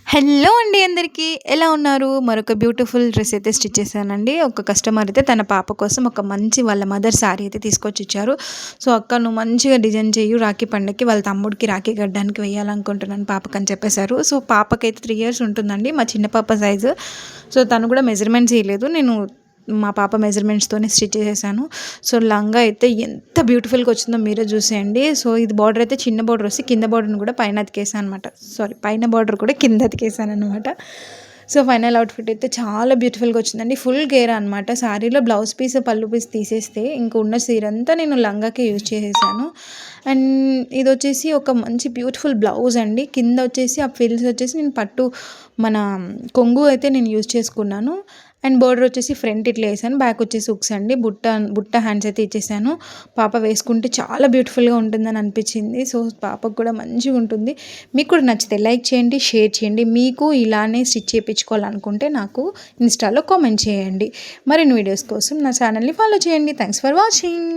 Hello అండి అందరికీ. ఎలా ఉన్నారు? మరొక బ్యూటిఫుల్ డ్రెస్ అయితే స్టిచ్ చేశానండి. ఒక కస్టమర్ అయితే తన పాప కోసం ఒక మంచి వాళ్ళ మదర్ శారీ అయితే తీసుకొచ్చిచ్చారు. సో, "అక్క నువ్వు మంచిగా డిజైన్ చెయ్యు రాఖీ పండగకి వాళ్ళ తమ్ముడికి రాఖీ కట్టడానికి వేయాలనుకుంటున్నాను పాపకని" చెప్పేశారు. సో, పాపకైతే 3 ఇయర్స్ ఉంటుందండి. మా చిన్న పాప సైజు. సో, తను కూడా మెజర్‌మెంట్స్ ఇయలేదు. నేను మా పాప మెజర్‌మెంట్స్‌తోనే స్టిచ్ చేసేసాను. సో, లంగా అయితే ఎంత బ్యూటిఫుల్‌గా వచ్చిందో మీరే చూసేయండి. సో, ఇది బార్డర్ అయితే చిన్న బార్డర్ వస్తే కింద బార్డర్‌ని కూడా పైన అతికేసాను అనమాట. సారీ, పైన బార్డర్ కూడా కింద అతికేసాననమాట. సో, ఫైనల్ అవుట్‌ఫిట్ అయితే చాలా బ్యూటిఫుల్‌గా వచ్చిందండి. ఫుల్ గేరా అనమాట. శారీలో బ్లౌజ్ పీస్, పళ్ళు పీస్ తీసేస్తే ఇంక ఉన్న సీరంతా నేను లంగాకే యూజ్ చేసేసాను. అండ్ ఇదొచ్చేసి ఒక మంచి బ్యూటిఫుల్ బ్లౌజ్ అండి. కింద వచ్చేసి ఆ ఫ్రిల్స్ వచ్చేసి నేను పట్టు మన కొంగు అయితే నేను యూజ్ చేసుకున్నాను. అండ్ బోర్డర్ వచ్చేసి ఫ్రంట్ ఇట్లా వేసాను. బ్యాక్ వచ్చేసి హుక్స్ అండి. బుట్ట హ్యాండ్స్ అయితే ఇచ్చేసాను. పాప వేసుకుంటే చాలా బ్యూటిఫుల్‌గా ఉంటుందని అనిపించింది. సో, పాపకు కూడా మంచిగా ఉంటుంది. మీకు కూడా నచ్చితే లైక్ చేయండి, షేర్ చేయండి. మీకు ఇలానే స్టిచ్ చేయించుకోవాలనుకుంటే నాకు ఇన్‌స్టాలో కామెంట్ చేయండి. మరిన్ని వీడియోస్ కోసం నా ఛానల్‌ని ఫాలో చేయండి. Thanks for watching.